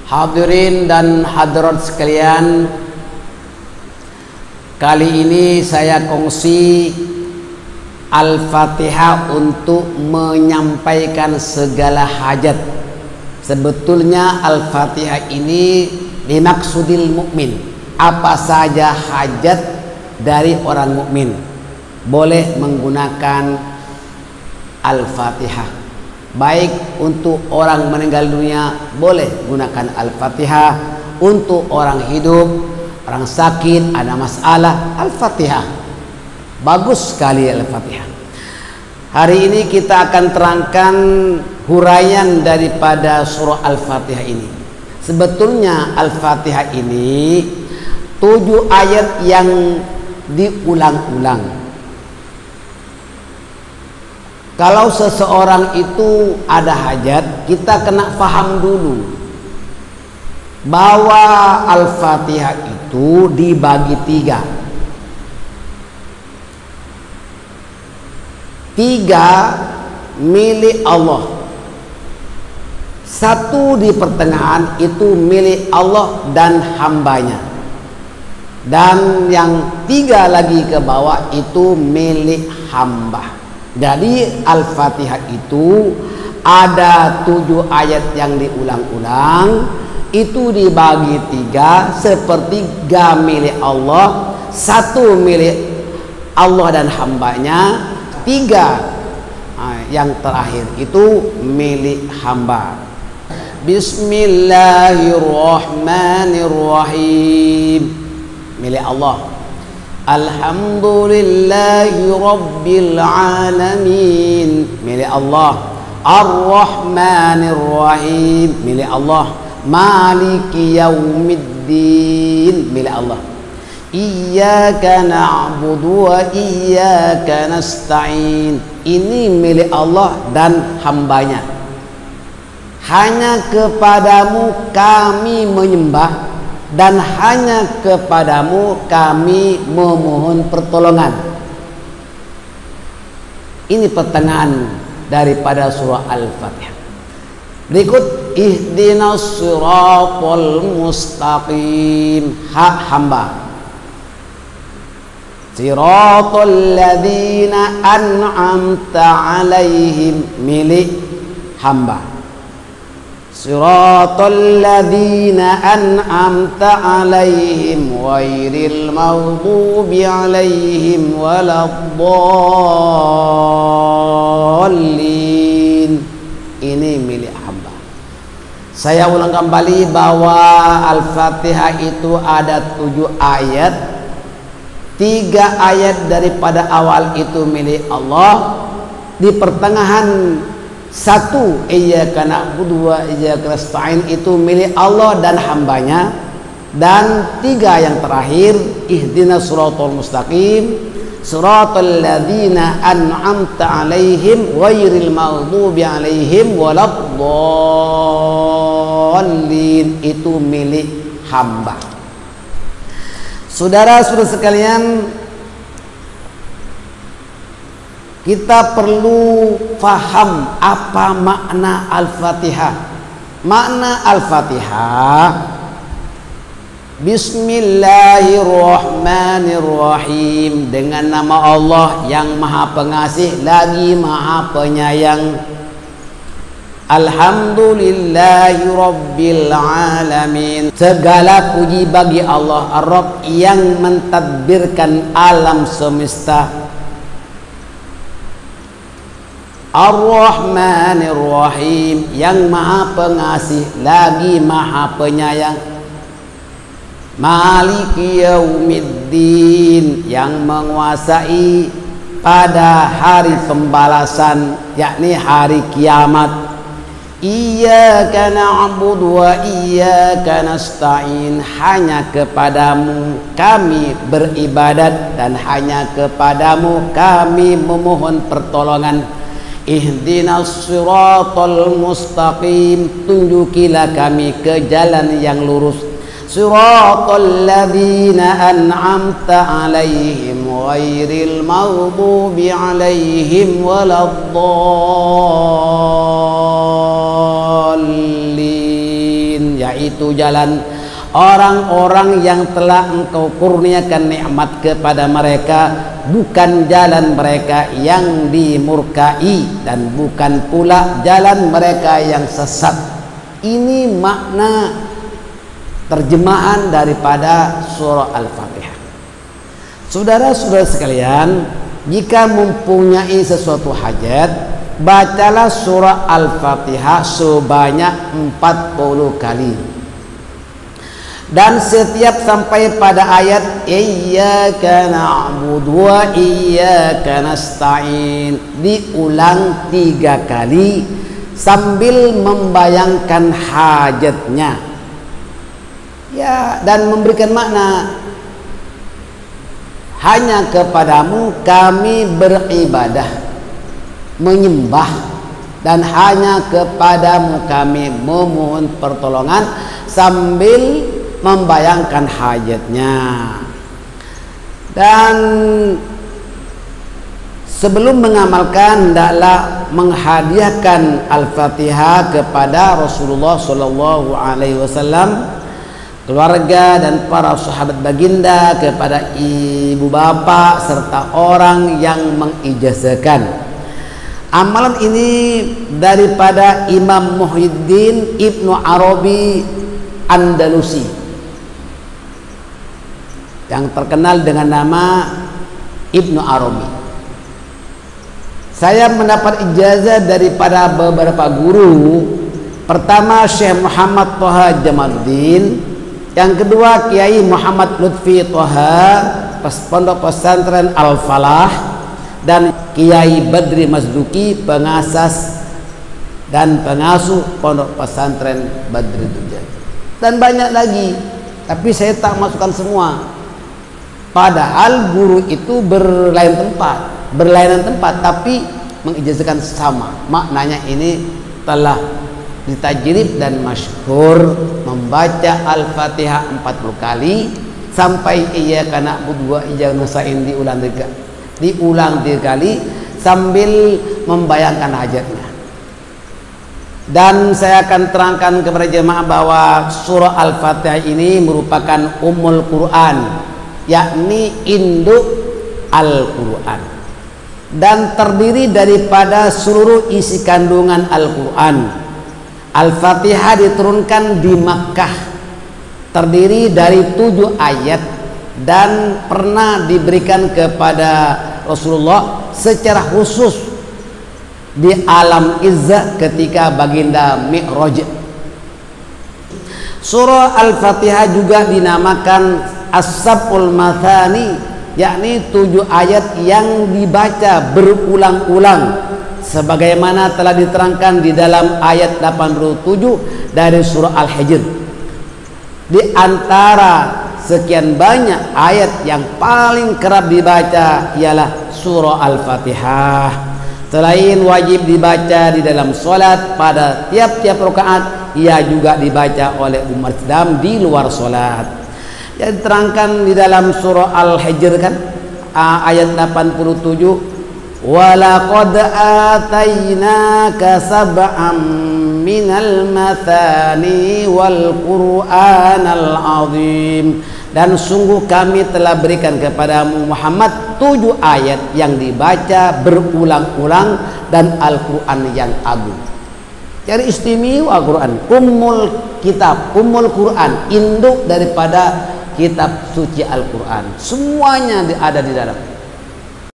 Hadirin dan hadirat sekalian, kali ini saya kongsi Al-Fatihah untuk menyampaikan segala hajat. Sebetulnya Al-Fatihah ini dimaksudil mukmin. Apa saja hajat dari orang mukmin boleh menggunakan Al-Fatihah. Baik untuk orang meninggal dunia boleh gunakan Al-Fatihah, untuk orang hidup, orang sakit, ada masalah, Al-Fatihah. Bagus sekali Al-Fatihah. Hari ini kita akan terangkan huraian daripada surah Al-Fatihah ini. Sebetulnya Al-Fatihah ini 7 ayat yang diulang-ulang. Kalau seseorang itu ada hajat, kita kena paham dulu bahwa Al-Fatihah itu dibagi 3. 3 milik Allah, 1 di pertengahan itu milik Allah dan hambanya, dan yang 3 lagi ke bawah itu milik hamba. Jadi Al-Fatihah itu ada 7 ayat yang diulang-ulang, itu dibagi 3, sepertiga milik Allah, 1 milik Allah dan hambanya, 3 yang terakhir itu milik hamba. Bismillahirrahmanirrahim, milik Allah. Alhamdulillahi Rabbil Alamin, milik Allah. Ar-Rahmanir-Rahim, milik Allah. Maliki Yaumiddin, milik Allah. Iyyaka na'budu wa iyyaka nasta'in, ini milik Allah dan hambanya. Hanya kepadamu kami menyembah dan hanya kepadamu kami memohon pertolongan. Ini pertengahan daripada surah Al-Fatihah. Berikut ihdinas siratal mustaqim, hak hamba. Siratal ladzina an'amta alaihim, milik hamba. Siratal ladzina an'amta alaihim ghairil maghdubi alaihim waladdallin, ini milik hamba. Saya ulang kembali bahwa Al-Fatihah itu ada 7 ayat. 3 ayat daripada awal itu milik Allah, di pertengahan 1 iyyaka na'budu wa iyyaka nasta'in itu milik Allah dan hambanya, dan 3 yang terakhir ihdinas siratal mustaqim siratal ladzina an'amta alaihim ghairil maghdubi alaihim waladdallin, itu milik hamba. Saudara-saudara sekalian, kita perlu faham apa makna Al-Fatihah. Makna Al-Fatihah, Bismillahirrahmanirrahim, dengan nama Allah yang Maha Pengasih lagi Maha Penyayang. Alhamdulillahi Rabbil Alamin, segala puji bagi Allah Ar-Rabb yang mentadbirkan alam semesta. Ar-Rahmanir-Rahim, yang Maha Pengasih lagi Maha Penyayang. Maliki Yaumiddin, yang menguasai pada hari pembalasan, yakni hari kiamat. Iyyaka na'budu wa iyyaka nasta'in, hanya kepadamu kami beribadat dan hanya kepadamu kami memohon pertolongan. Ihdinas siratal mustaqim, tunjukilah kami ke jalan yang lurus. Siratal ladzina an'amta alaihim ghairil maghdubi alaihim waladdallin. mustaqim, yaitu jalan orang-orang yang telah engkau kurniakan nikmat kepada mereka, bukan jalan mereka yang dimurkai dan bukan pula jalan mereka yang sesat. Ini makna terjemahan daripada surah Al-Fatihah. Saudara-saudara sekalian, jika mempunyai sesuatu hajat, bacalah surah Al-Fatihah sebanyak 40 kali. Dan setiap sampai pada ayat iyyaka na'budu wa iyyaka nasta'in diulang 3 kali sambil membayangkan hajatnya, ya, dan memberikan makna, hanya kepadamu kami beribadah menyembah, dan hanya kepadamu kami memohon pertolongan, sambil membayangkan hajatnya. Dan sebelum mengamalkan, hendaklah menghadiahkan Al-Fatihah kepada Rasulullah SAW, keluarga dan para sahabat baginda, kepada ibu bapak serta orang yang mengijazahkan. Amalan ini daripada Imam Muhyiddin Ibnu Arabi Andalusi yang terkenal dengan nama Ibnu Arabi. Saya mendapat ijazah daripada beberapa guru. Pertama Syekh Muhammad Thaha Jamaluddin, yang kedua Kiai Muhammad Lutfi Thaha, Pondok Pesantren Al-Falah, dan Kiai Badri Mazduki, pengasas dan pengasuh Pondok Pesantren Badri Duja, dan banyak lagi, tapi saya tak masukkan semua. Padahal guru itu berlainan tempat, tapi mengijazahkan sama. Maknanya ini telah ditajrib dan masyhur membaca Al-Fatihah 40 kali sampai iyyaka na'budu wa iyyaka nasta'in diulang 3 kali sambil membayangkan hajatnya. Dan saya akan terangkan kepada jemaah bahwa surah Al-Fatihah ini merupakan Ummul Quran, yakni induk Al-Quran, dan terdiri daripada seluruh isi kandungan Al-Quran. Al-Fatihah diturunkan di Makkah, terdiri dari 7 ayat, dan pernah diberikan kepada Rasulullah secara khusus di alam izzah ketika baginda Mi'raj. Surah Al-Fatihah juga dinamakan As-Sab'ul Mathani, yakni 7 ayat yang dibaca berulang-ulang, sebagaimana telah diterangkan di dalam ayat 87 dari surah Al-Hijr. Di antara sekian banyak ayat, yang paling kerap dibaca ialah surah Al-Fatihah. Selain wajib dibaca di dalam sholat pada tiap-tiap rakaat, ia juga dibaca oleh umat Islam di luar sholat. Yang diterangkan di dalam surah Al-Hijr kan, ayat 87, walaqad atainaka sab'am minal mathani wal qur'anal azim, dan sungguh kami telah berikan kepadamu Muhammad 7 ayat yang dibaca berulang-ulang dan Al-Quran yang agung. Jadi istimewa Al-Quran, ummul kitab, ummul Quran, induk daripada kitab suci Al-Quran, semuanya ada di dalam.